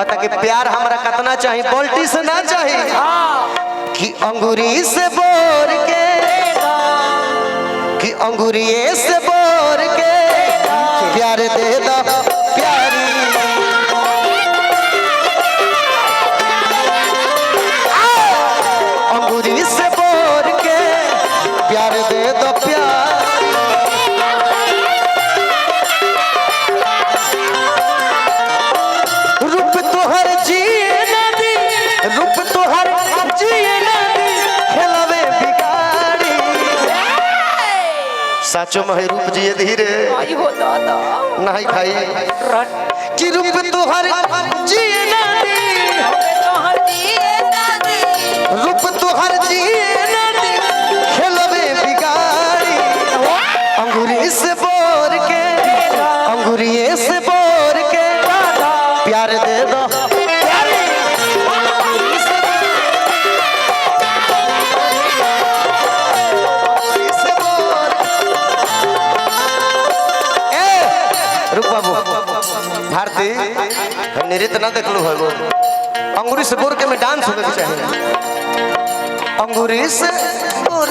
कहता कि प्यार हमरा कितना चाहिए, बोल्टी से ना चाहिए कि अंगूरी से बोर के, कि अंगूरी से बोर के प्यार दे दो प्यारी, अंगूरी से बोर के प्यार दे दो प्यारी। रूप तोहर जिए नदी, रूप तोहर जिए नदी खेलवे बिगाड़ी, साचो में रूप जिए धीरे नहीं खाई कि रूप तोहर जिए नदी, रूप तोहर जिए नदी खेलवे बिगाड़ी, अंगूरी से बोर के, अंगूरी से बोर के प्यार दे दो प्यारी, अंगूरी से बोर। रुक बाबू भारती नृत्य ना देख लो है वो, अंगूरी से बोर के में डांस होने चाहिए, अंगूरी से बोर